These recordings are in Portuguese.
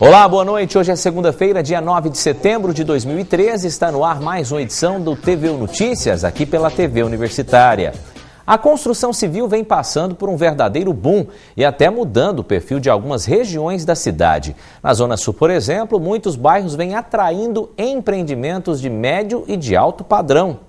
Olá, boa noite. Hoje é segunda-feira, dia 9 de setembro de 2013. Está no ar mais uma edição do TVU Notícias, aqui pela TV Universitária. A construção civil vem passando por um verdadeiro boom e até mudando o perfil de algumas regiões da cidade. Na Zona Sul, por exemplo, muitos bairros vêm atraindo empreendimentos de médio e de alto padrão.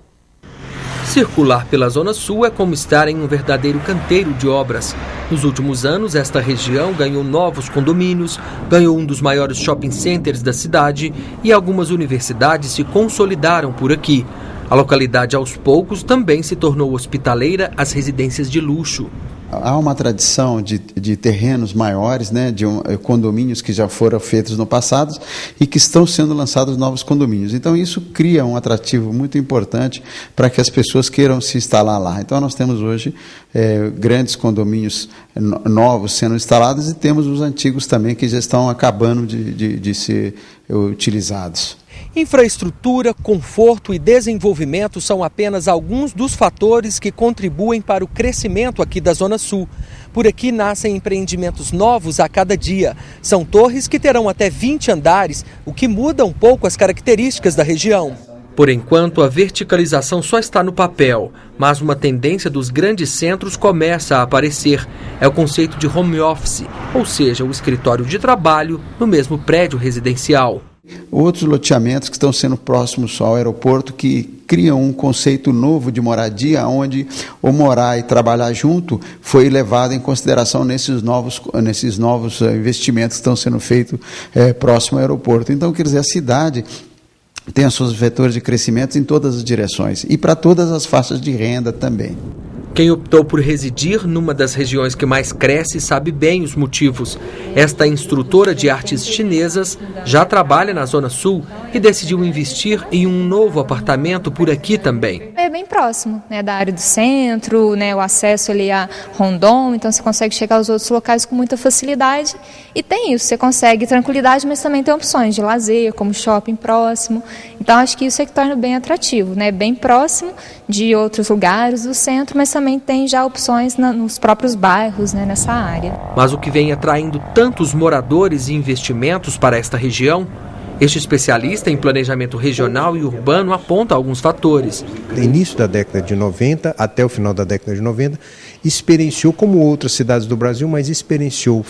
Circular pela Zona Sul é como estar em um verdadeiro canteiro de obras. Nos últimos anos, esta região ganhou novos condomínios, ganhou um dos maiores shopping centers da cidade e algumas universidades se consolidaram por aqui. A localidade, aos poucos, também se tornou hospitaleira às residências de luxo. Há uma tradição de terrenos maiores, né, de condomínios que já foram feitos no passado e que estão sendo lançados novos condomínios. Então, isso cria um atrativo muito importante para que as pessoas queiram se instalar lá. Então, nós temos hoje grandes condomínios novos sendo instalados e temos os antigos também que já estão acabando de ser utilizados. Infraestrutura, conforto e desenvolvimento são apenas alguns dos fatores que contribuem para o crescimento aqui da Zona Sul. Por aqui nascem empreendimentos novos a cada dia. São torres que terão até 20 andares, o que muda um pouco as características da região. Por enquanto, a verticalização só está no papel, mas uma tendência dos grandes centros começa a aparecer. É o conceito de home office, ou seja, o escritório de trabalho no mesmo prédio residencial. Outros loteamentos que estão sendo próximos ao aeroporto que criam um conceito novo de moradia, onde o morar e trabalhar junto foi levado em consideração nesses novos investimentos que estão sendo feitos próximo ao aeroporto. Então, quer dizer, a cidade tem os seus vetores de crescimento em todas as direções e para todas as faixas de renda também. Quem optou por residir numa das regiões que mais cresce sabe bem os motivos. Esta instrutora de artes chinesas já trabalha na Zona Sul e decidiu investir em um novo apartamento por aqui também. É bem próximo, né, da área do centro, né, o acesso ali a Rondon, então você consegue chegar aos outros locais com muita facilidade. E tem isso, você consegue tranquilidade, mas também tem opções de lazer, como shopping próximo. Então acho que isso é que torna bem atrativo, né, bem próximo de outros lugares do centro, mas também tem já opções nos próprios bairros, né, nessa área. Mas o que vem atraindo tantos moradores e investimentos para esta região? Este especialista em planejamento regional e urbano aponta alguns fatores. No início da década de 90, até o final da década de 90, experienciou, como outras cidades do Brasil, mas experienciou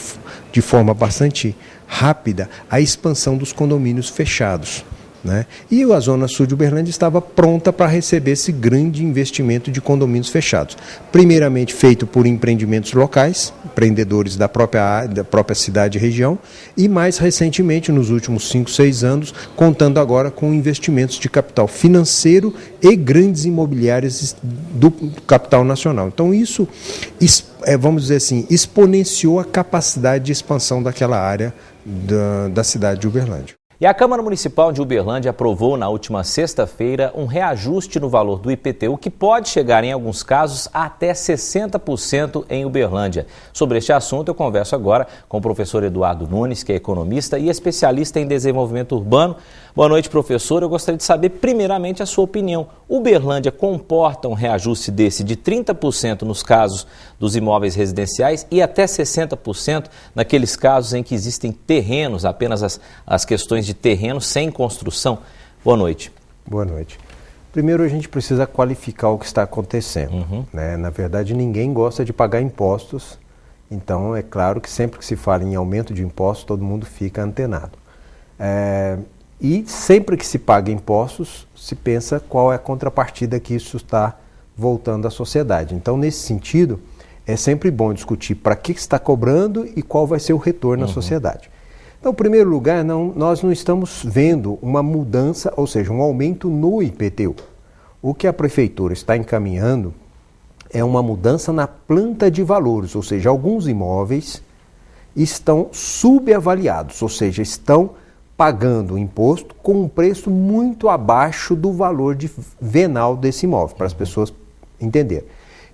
de forma bastante rápida a expansão dos condomínios fechados, né? E a Zona Sul de Uberlândia estava pronta para receber esse grande investimento de condomínios fechados. Primeiramente feito por empreendimentos locais, empreendedores da própria cidade e região, e mais recentemente, nos últimos 5, 6 anos, contando agora com investimentos de capital financeiro e grandes imobiliárias do capital nacional. Então isso, vamos dizer assim, exponenciou a capacidade de expansão daquela área da cidade de Uberlândia. E a Câmara Municipal de Uberlândia aprovou na última sexta-feira um reajuste no valor do IPTU que pode chegar, em alguns casos, a até 60% em Uberlândia. Sobre este assunto, eu converso agora com o professor Eduardo Nunes, que é economista e especialista em desenvolvimento urbano. Boa noite, professor. Eu gostaria de saber, primeiramente, a sua opinião. Uberlândia comporta um reajuste desse de 30% nos casos dos imóveis residenciais e até 60% naqueles casos em que existem terrenos, apenas as questões de terreno sem construção? Boa noite. Boa noite. Primeiro, a gente precisa qualificar o que está acontecendo, né? Na verdade, ninguém gosta de pagar impostos, então é claro que sempre que se fala em aumento de impostos, todo mundo fica antenado. E sempre que se paga impostos, se pensa qual é a contrapartida que isso está voltando à sociedade. Então, nesse sentido, é sempre bom discutir para que está cobrando e qual vai ser o retorno à sociedade. Então, em primeiro lugar, nós não estamos vendo uma mudança, ou seja, um aumento no IPTU. O que a Prefeitura está encaminhando é uma mudança na planta de valores, ou seja, alguns imóveis estão subavaliados, ou seja, estão pagando o imposto com um preço muito abaixo do valor venal desse imóvel, para as pessoas entenderem.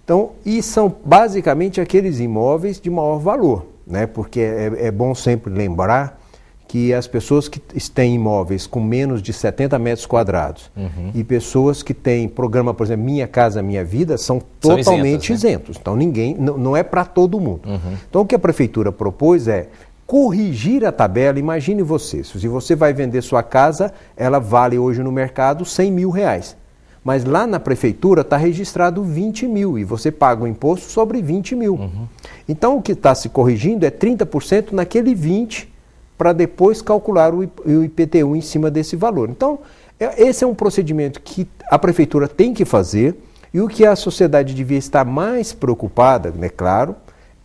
Então, e são basicamente aqueles imóveis de maior valor, né? Porque é bom sempre lembrar que as pessoas que têm imóveis com menos de 70 metros quadrados e pessoas que têm programa, por exemplo, Minha Casa Minha Vida, são totalmente isentos. Então, não é para todo mundo. Então, o que a Prefeitura propôs é corrigir a tabela. Imagine você, se você vai vender sua casa, ela vale hoje no mercado R$100 mil. Mas lá na prefeitura está registrado 20 mil e você paga o imposto sobre 20 mil. Então o que está se corrigindo é 30% naquele 20 para depois calcular o IPTU em cima desse valor. Então esse é um procedimento que a prefeitura tem que fazer e o que a sociedade devia estar mais preocupada, né, claro,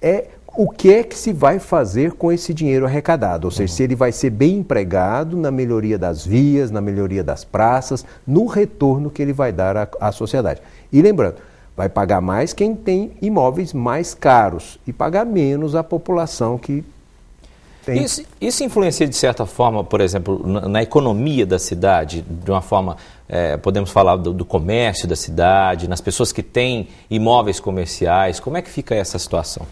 é o que é que se vai fazer com esse dinheiro arrecadado, ou seja, se ele vai ser bem empregado na melhoria das vias, na melhoria das praças, no retorno que ele vai dar à sociedade. E lembrando, vai pagar mais quem tem imóveis mais caros e pagar menos a população que tem. Isso influencia de certa forma, por exemplo, na economia da cidade, de uma forma, podemos falar do comércio da cidade, nas pessoas que têm imóveis comerciais, como é que fica essa situação?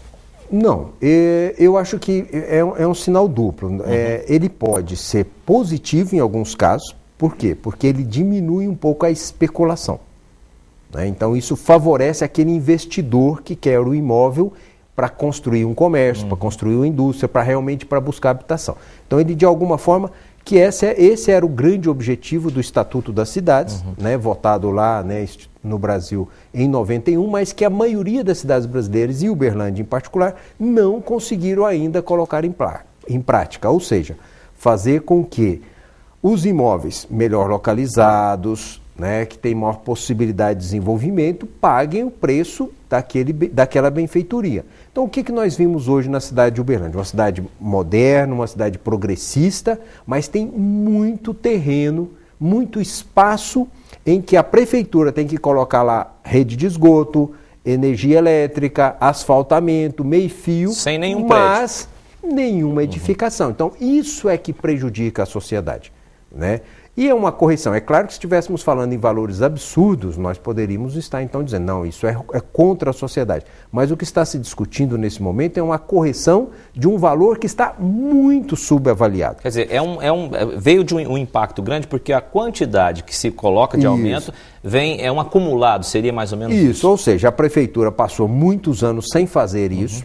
Não, eu acho que é um sinal duplo. Ele pode ser positivo em alguns casos. Por quê? Porque ele diminui um pouco a especulação. Né? Então isso favorece aquele investidor que quer o imóvel para construir um comércio, para construir uma indústria, para buscar habitação. Então ele, de alguma forma, que esse era o grande objetivo do Estatuto das Cidades, né, votado lá, né, no Brasil em 91, mas que a maioria das cidades brasileiras, e Uberlândia em particular, não conseguiram ainda colocar em prática. Ou seja, fazer com que os imóveis melhor localizados, né, que têm maior possibilidade de desenvolvimento, paguem o preço daquela benfeitoria. Então, o que nós vimos hoje na cidade de Uberlândia? Uma cidade moderna, uma cidade progressista, mas tem muito terreno, muito espaço em que a prefeitura tem que colocar lá rede de esgoto, energia elétrica, asfaltamento, meio-fio, sem nenhum mas nenhuma edificação. Então, isso é que prejudica a sociedade, né? E é uma correção. É claro que se estivéssemos falando em valores absurdos, nós poderíamos estar então dizendo, não, isso é contra a sociedade. Mas o que está se discutindo nesse momento é uma correção de um valor que está muito subavaliado. Quer dizer, veio de um impacto grande porque a quantidade que se coloca de aumento é um acumulado, seria mais ou menos isso. Ou seja, a prefeitura passou muitos anos sem fazer isso,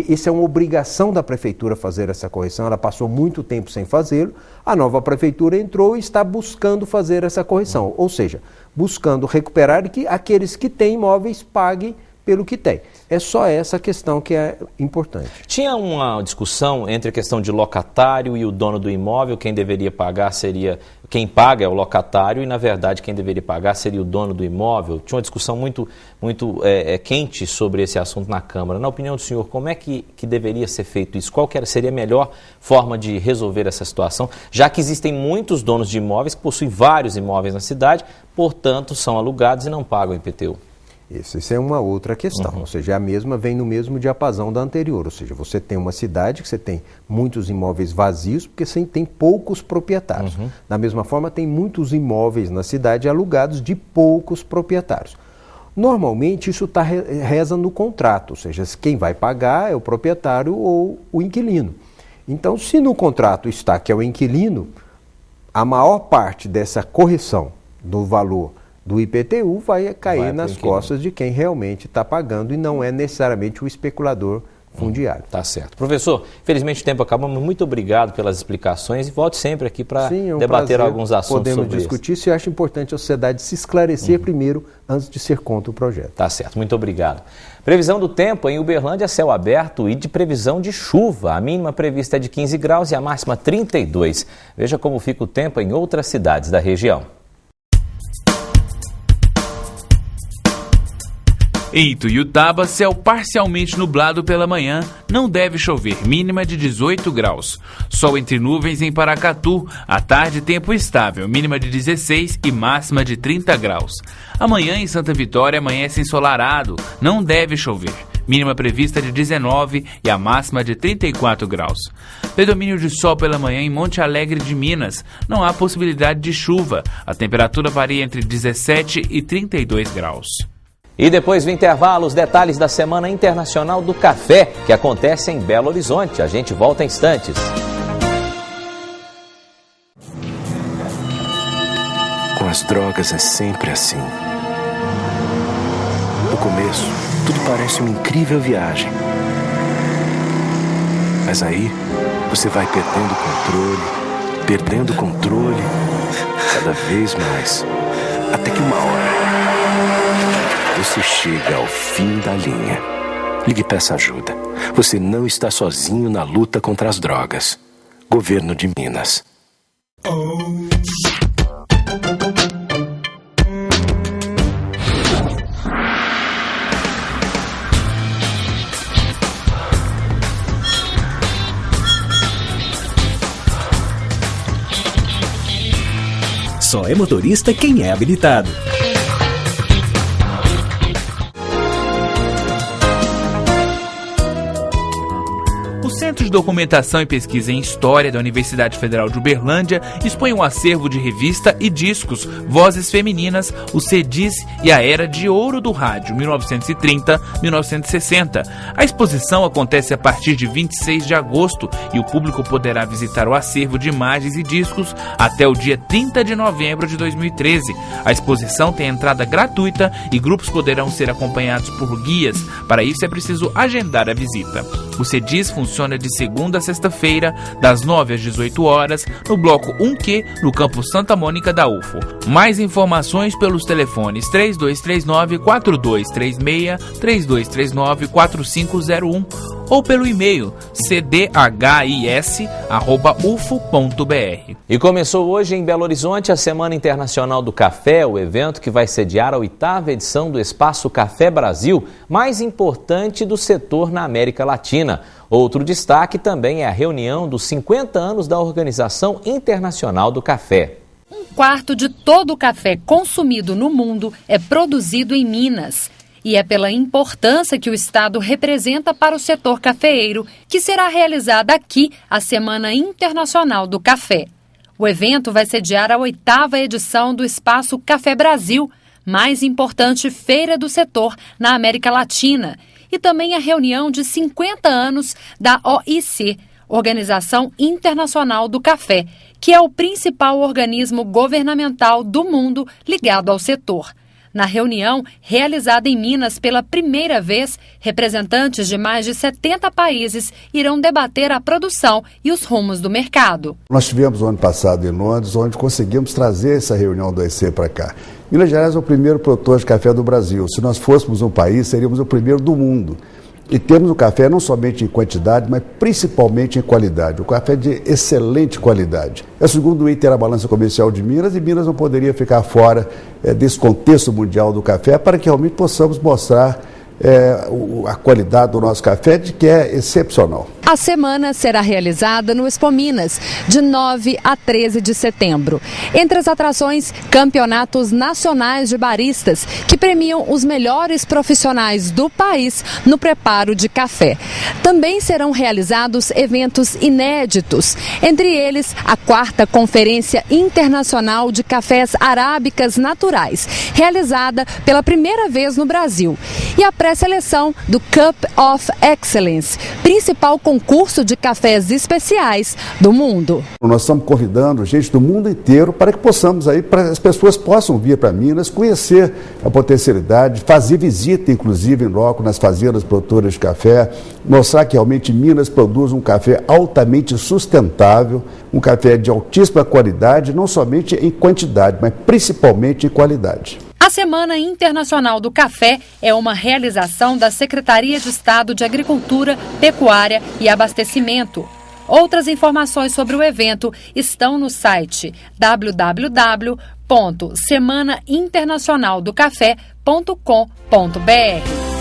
isso é uma obrigação da prefeitura fazer essa correção, ela passou muito tempo sem fazê-lo, a nova prefeitura entrou e está buscando fazer essa correção, ou seja, buscando recuperar que aqueles que têm imóveis paguem pelo que tem. É só essa questão que é importante. Tinha uma discussão entre a questão de locatário e o dono do imóvel, quem deveria pagar seria, quem paga é o locatário e na verdade quem deveria pagar seria o dono do imóvel. Tinha uma discussão muito quente sobre esse assunto na Câmara. Na opinião do senhor, como é que deveria ser feito isso? Qual seria a melhor forma de resolver essa situação, já que existem muitos donos de imóveis que possuem vários imóveis na cidade, portanto são alugados e não pagam IPTU? Isso é uma outra questão, ou seja, a mesma vem no mesmo diapasão da anterior, ou seja, você tem uma cidade que você tem muitos imóveis vazios porque você tem poucos proprietários. Da mesma forma, tem muitos imóveis na cidade alugados de poucos proprietários. Normalmente isso reza no contrato, ou seja, quem vai pagar é o proprietário ou o inquilino. Então, se no contrato está que é o inquilino, a maior parte dessa correção do valor do IPTU vai cair nas costas de quem realmente está pagando e não é necessariamente o especulador fundiário. Tá certo. Professor, infelizmente o tempo acabou, mas muito obrigado pelas explicações e volte sempre aqui para debater alguns assuntos sobre isso. Podemos discutir isso e acho importante a sociedade se esclarecer primeiro antes de ser contra o projeto. Tá certo, muito obrigado. Previsão do tempo em Uberlândia, céu aberto e de previsão de chuva. A mínima prevista é de 15 graus e a máxima 32. Veja como fica o tempo em outras cidades da região. Em Ituiutaba, céu parcialmente nublado pela manhã, não deve chover, mínima de 18 graus. Sol entre nuvens em Paracatu, à tarde tempo estável, mínima de 16 e máxima de 30 graus. Amanhã em Santa Vitória amanhece ensolarado, não deve chover, mínima prevista de 19 e a máxima de 34 graus. Predomínio de sol pela manhã em Monte Alegre de Minas, não há possibilidade de chuva, a temperatura varia entre 17 e 32 graus. E depois do intervalo, os detalhes da Semana Internacional do Café, que acontece em Belo Horizonte. A gente volta em instantes. Com as drogas é sempre assim. No começo, tudo parece uma incrível viagem. Mas aí, você vai perdendo o controle, cada vez mais, até que uma hora você chega ao fim da linha. Ligue e peça ajuda. Você não está sozinho na luta contra as drogas. Governo de Minas. Só é motorista quem é habilitado. O Centro de Documentação e Pesquisa em História da Universidade Federal de Uberlândia expõe um acervo de revista e discos, Vozes Femininas, o CEDIS e a Era de Ouro do Rádio, 1930-1960. A exposição acontece a partir de 26 de agosto e o público poderá visitar o acervo de imagens e discos até o dia 30 de novembro de 2013. A exposição tem entrada gratuita e grupos poderão ser acompanhados por guias. Para isso é preciso agendar a visita. O CEDIS funciona de segunda a sexta-feira, das 9 às 18 horas, no bloco 1Q, no campus Santa Mônica da UFO. Mais informações pelos telefones 3239-4236, 3239-4501 ou pelo e-mail cdhis@ufo.br. E começou hoje em Belo Horizonte a Semana Internacional do Café, o evento que vai sediar a 8ª edição do Espaço Café Brasil, mais importante do setor na América Latina. Outro destaque também é a reunião dos 50 anos da Organização Internacional do Café. 1/4 de todo o café consumido no mundo é produzido em Minas. E é pela importância que o Estado representa para o setor cafeeiro que será realizada aqui a Semana Internacional do Café. O evento vai sediar a 8ª edição do Espaço Café Brasil, mais importante feira do setor na América Latina, e também a reunião de 50 anos da OIC, Organização Internacional do Café, que é o principal organismo governamental do mundo ligado ao setor. Na reunião, realizada em Minas pela primeira vez, representantes de mais de 70 países irão debater a produção e os rumos do mercado. Nós tivemos o ano passado em Londres, onde conseguimos trazer essa reunião do OIC para cá. Minas Gerais é o primeiro produtor de café do Brasil. Se nós fôssemos um país, seríamos o primeiro do mundo. E temos o café não somente em quantidade, mas principalmente em qualidade. O café é de excelente qualidade. É o segundo item da balança comercial de Minas e Minas não poderia ficar fora desse contexto mundial do café para que realmente possamos mostrar a qualidade do nosso café, de que é excepcional. A semana será realizada no Expo Minas, de 9 a 13 de setembro. Entre as atrações, campeonatos nacionais de baristas, que premiam os melhores profissionais do país no preparo de café. Também serão realizados eventos inéditos, entre eles a 4ª Conferência Internacional de Cafés Arábicas Naturais, realizada pela primeira vez no Brasil, e a pré-seleção do Cup of Excellence, principal concurso de cafés especiais do mundo. Nós estamos convidando gente do mundo inteiro para que possamos aí, para as pessoas possam vir para Minas, conhecer a potencialidade, fazer visita inclusive em loco nas fazendas produtoras de café, mostrar que realmente Minas produz um café altamente sustentável, um café de altíssima qualidade, não somente em quantidade, mas principalmente em qualidade. A Semana Internacional do Café é uma realização da Secretaria de Estado de Agricultura, Pecuária e Abastecimento. Outras informações sobre o evento estão no site www.semanainternacionaldocafé.com.br.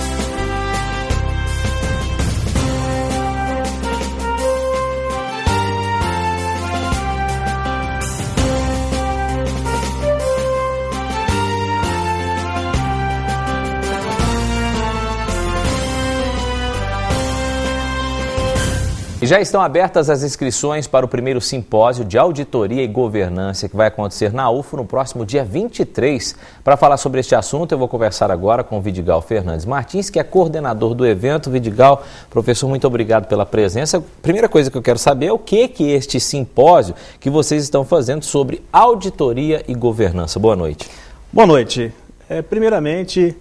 E já estão abertas as inscrições para o primeiro simpósio de auditoria e governança que vai acontecer na UFO no próximo dia 23. Para falar sobre este assunto, eu vou conversar agora com o Vidigal Fernandes Martins, que é coordenador do evento. Vidigal, professor, muito obrigado pela presença. A primeira coisa que eu quero saber é o que é este simpósio que vocês estão fazendo sobre auditoria e governança. Boa noite. Boa noite. Primeiramente,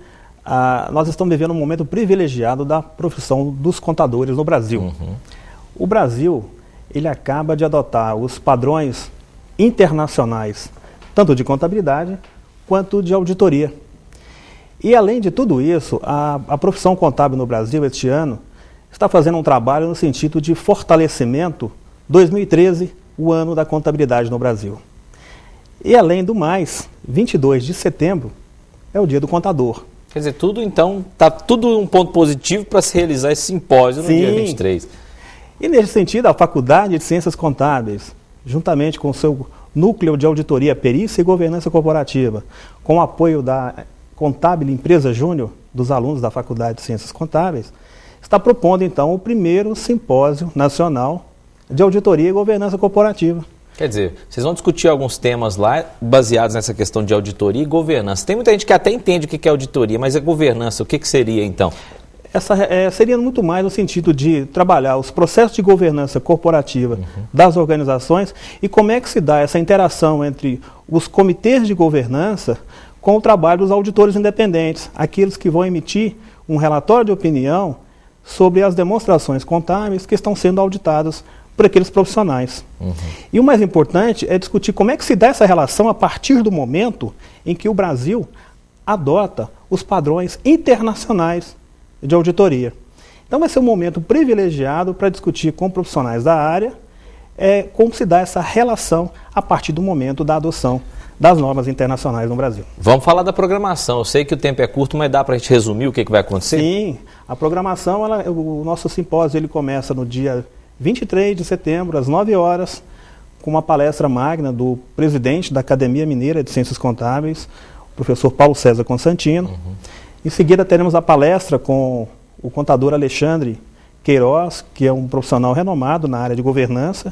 nós estamos vivendo um momento privilegiado da profissão dos contadores no Brasil. O Brasil, ele acaba de adotar os padrões internacionais, tanto de contabilidade quanto de auditoria. E além de tudo isso, a profissão contábil no Brasil este ano está fazendo um trabalho no sentido de fortalecimento 2013, o ano da contabilidade no Brasil. E além do mais, 22 de setembro é o dia do contador. Quer dizer, tudo então, está tudo um ponto positivo para se realizar esse simpósio no dia 23. E nesse sentido, a Faculdade de Ciências Contábeis, juntamente com o seu Núcleo de Auditoria, Perícia e Governança Corporativa, com o apoio da Contábil Empresa Júnior, dos alunos da Faculdade de Ciências Contábeis, está propondo então o primeiro simpósio nacional de auditoria e governança corporativa. Quer dizer, vocês vão discutir alguns temas lá baseados nessa questão de auditoria e governança. Tem muita gente que até entende o que é auditoria, mas a governança, o que seria então? Seria muito mais no sentido de trabalhar os processos de governança corporativa das organizações e como é que se dá essa interação entre os comitês de governança com o trabalho dos auditores independentes, aqueles que vão emitir um relatório de opinião sobre as demonstrações contábeis que estão sendo auditadas por aqueles profissionais. E o mais importante é discutir como é que se dá essa relação a partir do momento em que o Brasil adota os padrões internacionais de auditoria. Então vai ser um momento privilegiado para discutir com profissionais da área como se dá essa relação a partir do momento da adoção das normas internacionais no Brasil. Vamos falar da programação. Eu sei que o tempo é curto, mas dá para a gente resumir o que vai acontecer? Sim, a programação, o nosso simpósio ele começa no dia 23 de setembro, às 9 horas, com uma palestra magna do presidente da Academia Mineira de Ciências Contábeis, o professor Paulo César Constantino. Em seguida, teremos a palestra com o contador Alexandre Queiroz, que é um profissional renomado na área de governança.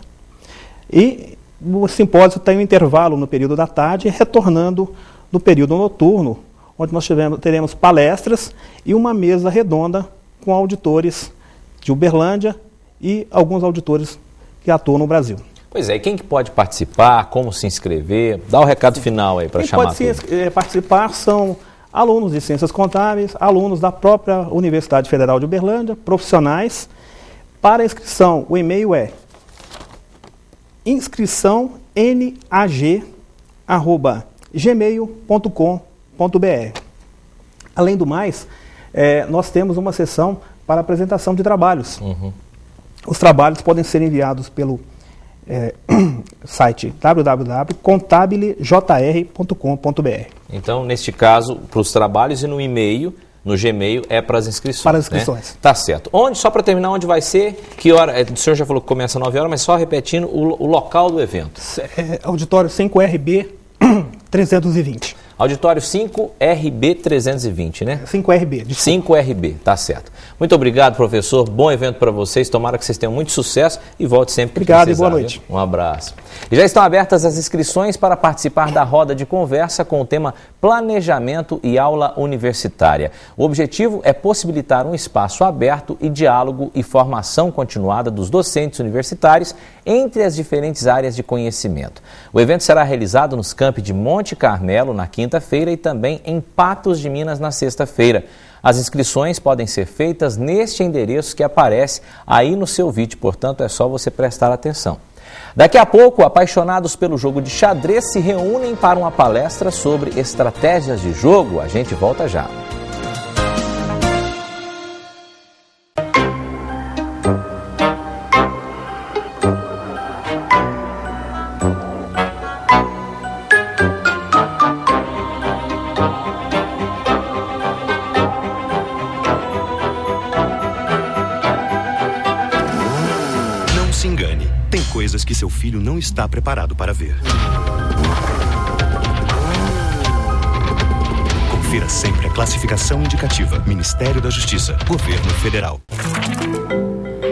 E o simpósio tem um intervalo no período da tarde, retornando no período noturno, onde nós teremos palestras e uma mesa redonda com auditores de Uberlândia e alguns auditores que atuam no Brasil. Pois é, e quem que pode participar, como se inscrever? Dá o recado final aí para chamar Quem pode participar são alunos de Ciências Contábeis, alunos da própria Universidade Federal de Uberlândia, profissionais. Para inscrição, o e-mail é inscriçãonag@gmail.com.br. Além do mais, nós temos uma sessão para apresentação de trabalhos. Os trabalhos podem ser enviados pelo site www.contabiljr.com.br. Então, neste caso, para os trabalhos e no e-mail, no Gmail, é para as inscrições. Para as inscrições. Né? Tá certo. Onde, só para terminar, onde vai ser? Que hora? O senhor já falou que começa às 9 horas, mas só repetindo o local do evento. Auditório 5RB 320. Auditório 5RB 320, né? 5RB, desculpa. 5RB, tá certo. Muito obrigado, professor. Bom evento para vocês. Tomara que vocês tenham muito sucesso e volte sempre que precisar. Obrigado e boa noite. Um abraço. E já estão abertas as inscrições para participar da roda de conversa com o tema Planejamento e Aula Universitária. O objetivo é possibilitar um espaço aberto e diálogo e formação continuada dos docentes universitários entre as diferentes áreas de conhecimento. O evento será realizado nos campi de Monte Carmelo na quinta-feira e também em Patos de Minas na sexta-feira. As inscrições podem ser feitas neste endereço que aparece aí no seu vídeo, portanto é só você prestar atenção. Daqui a pouco, apaixonados pelo jogo de xadrez se reúnem para uma palestra sobre estratégias de jogo. A gente volta já. Coisas que seu filho não está preparado para ver. Confira sempre a classificação indicativa. Ministério da Justiça, Governo Federal.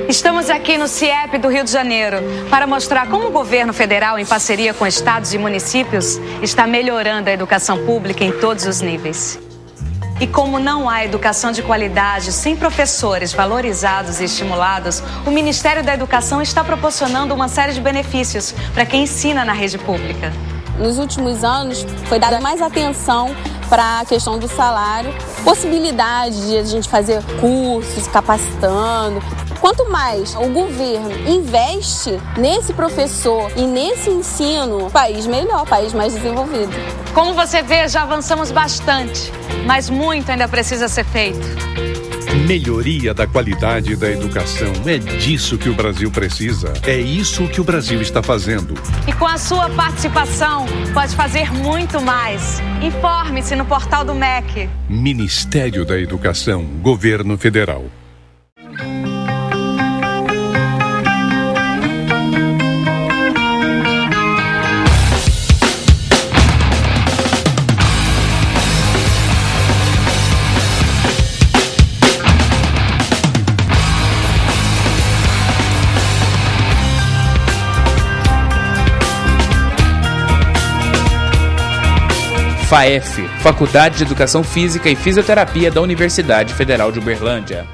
Estamos aqui no CIEP do Rio de Janeiro para mostrar como o governo federal, em parceria com estados e municípios, está melhorando a educação pública em todos os níveis. E como não há educação de qualidade sem professores valorizados e estimulados, o Ministério da Educação está proporcionando uma série de benefícios para quem ensina na rede pública. Nos últimos anos, foi dada mais atenção para a questão do salário, possibilidade de a gente fazer cursos, capacitando. Quanto mais o governo investe nesse professor e nesse ensino, país melhor, país mais desenvolvido. Como você vê, já avançamos bastante, mas muito ainda precisa ser feito. Melhoria da qualidade da educação. É disso que o Brasil precisa. É isso que o Brasil está fazendo. E com a sua participação, pode fazer muito mais. Informe-se no portal do MEC. Ministério da Educação, Governo Federal. FAEF, Faculdade de Educação Física e Fisioterapia da Universidade Federal de Uberlândia.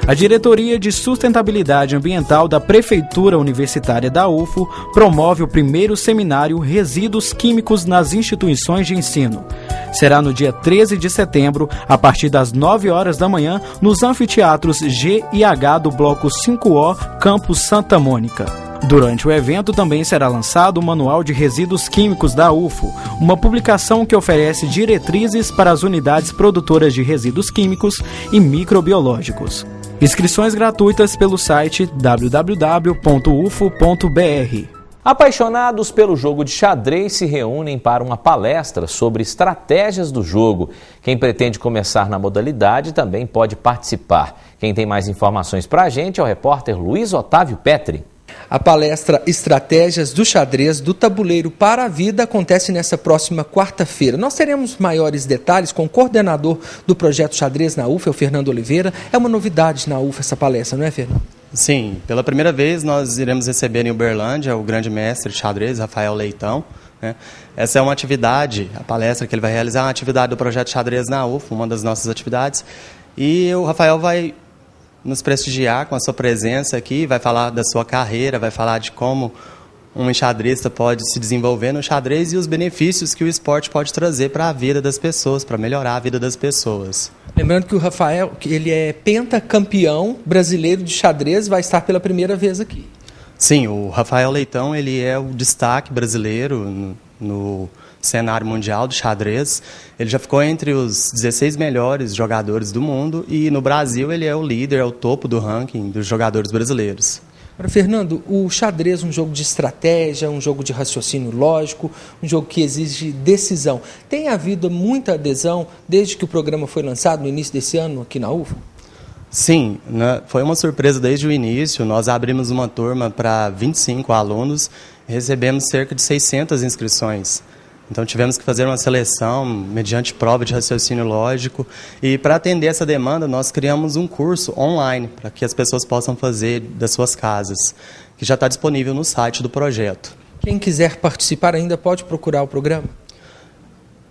A Diretoria de Sustentabilidade Ambiental da Prefeitura Universitária da UFO promove o primeiro seminário Resíduos Químicos nas Instituições de Ensino. Será no dia 13 de setembro, a partir das 9 horas da manhã, nos anfiteatros G e H do Bloco 5O, Campus Santa Mônica. Durante o evento também será lançado o Manual de Resíduos Químicos da UFO, uma publicação que oferece diretrizes para as unidades produtoras de resíduos químicos e microbiológicos. Inscrições gratuitas pelo site www.ufo.br. Apaixonados pelo jogo de xadrez se reúnem para uma palestra sobre estratégias do jogo. Quem pretende começar na modalidade também pode participar. Quem tem mais informações para a gente é o repórter Luiz Otávio Petri. A palestra Estratégias do Xadrez do Tabuleiro para a Vida acontece nesta próxima quarta-feira. Nós teremos maiores detalhes com o coordenador do projeto Xadrez na UFA, o Fernando Oliveira. É uma novidade na UFA essa palestra, não é, Fernando? Sim, pela primeira vez nós iremos receber em Uberlândia o grande mestre de xadrez, Rafael Leitão. Né? Essa é uma atividade, a palestra que ele vai realizar é uma atividade do projeto Xadrez na UFA, uma das nossas atividades. E o Rafael vai nos prestigiar com a sua presença aqui, vai falar da sua carreira, vai falar de como um enxadrista pode se desenvolver no xadrez e os benefícios que o esporte pode trazer para a vida das pessoas, para melhorar a vida das pessoas. Lembrando que o Rafael, que ele é pentacampeão brasileiro de xadrez, vai estar pela primeira vez aqui. Sim, o Rafael Leitão, ele é o destaque brasileiro no cenário mundial do xadrez. Ele já ficou entre os 16 melhores jogadores do mundo e no Brasil ele é o líder, é o topo do ranking dos jogadores brasileiros. Agora, Fernando, o xadrez é um jogo de estratégia, um jogo de raciocínio lógico, um jogo que exige decisão. Tem havido muita adesão desde que o programa foi lançado no início desse ano aqui na UFA? Sim, né? Foi uma surpresa desde o início. Nós abrimos uma turma para 25 alunos e recebemos cerca de 600 inscrições. Então tivemos que fazer uma seleção mediante prova de raciocínio lógico e para atender essa demanda nós criamos um curso online para que as pessoas possam fazer das suas casas, que já está disponível no site do projeto. Quem quiser participar ainda pode procurar o programa?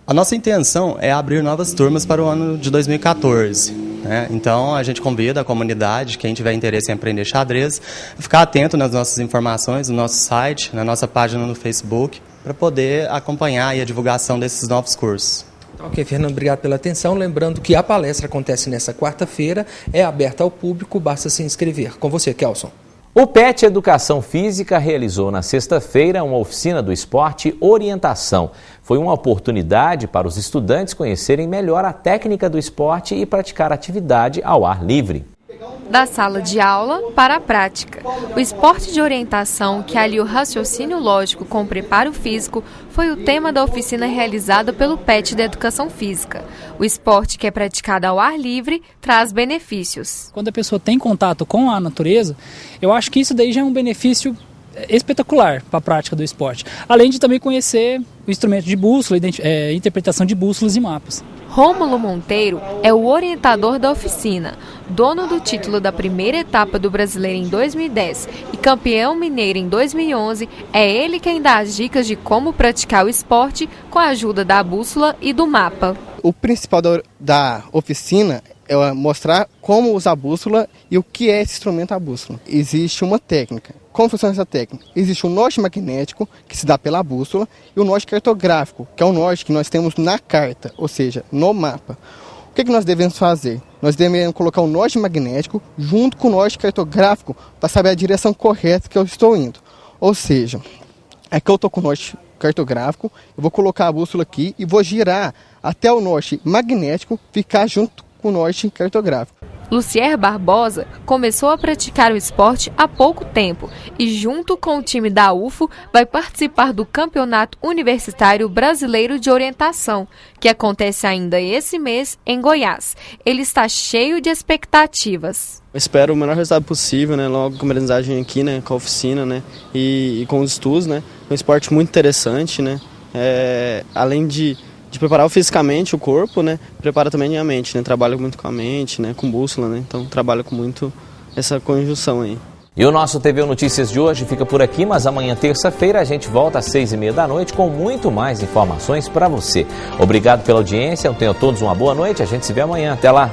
A nossa intenção é abrir novas turmas para o ano de 2014. Né? Então a gente convida a comunidade, quem tiver interesse em aprender xadrez, a ficar atento nas nossas informações, no nosso site, na nossa página no Facebook, para poder acompanhar a divulgação desses novos cursos. Ok, Fernando, obrigado pela atenção. Lembrando que a palestra acontece nessa quarta-feira, é aberta ao público, basta se inscrever. Com você, Kelson. O PET Educação Física realizou na sexta-feira uma oficina do esporte Orientação. Foi uma oportunidade para os estudantes conhecerem melhor a técnica do esporte e praticar atividade ao ar livre. Da sala de aula para a prática. O esporte de orientação, que alia o raciocínio lógico com o preparo físico, foi o tema da oficina realizada pelo PET da Educação Física. O esporte, que é praticado ao ar livre, traz benefícios. Quando a pessoa tem contato com a natureza, eu acho que isso daí já é um benefício espetacular para a prática do esporte. Além de também conhecer o instrumento de bússola, interpretação de bússolas e mapas. Rômulo Monteiro é o orientador da oficina, dono do título da primeira etapa do Brasileiro em 2010 e campeão mineiro em 2011, é ele quem dá as dicas de como praticar o esporte com a ajuda da bússola e do mapa. O principal da oficina é mostrar como usar a bússola e o que é esse instrumento, a bússola. Existe uma técnica. Como funciona essa técnica? Existe o norte magnético, que se dá pela bússola, e o norte cartográfico, que é o norte que nós temos na carta, ou seja, no mapa. O que nós devemos fazer? Nós devemos colocar o norte magnético junto com o norte cartográfico para saber a direção correta que eu estou indo. Ou seja, aqui eu estou com o norte cartográfico, eu vou colocar a bússola aqui e vou girar até o norte magnético ficar junto com o norte cartográfico. Lucier Barbosa começou a praticar o esporte há pouco tempo e, junto com o time da UFO, vai participar do Campeonato Universitário Brasileiro de Orientação, que acontece ainda esse mês em Goiás. Ele está cheio de expectativas. Eu espero o melhor resultado possível, né? Logo com a aprendizagem aqui, né? Com a oficina, né? E com os estudos, né? É um esporte muito interessante, né? Além de preparar fisicamente o corpo, né? Prepara também a mente, né? Trabalha muito com a mente, né? Com bússola, né? Então trabalha com muito essa conjunção aí. E o nosso TV Notícias de hoje fica por aqui, mas amanhã, terça-feira, a gente volta às 6h30 da noite com muito mais informações para você. Obrigado pela audiência, tenham todos uma boa noite, a gente se vê amanhã. Até lá!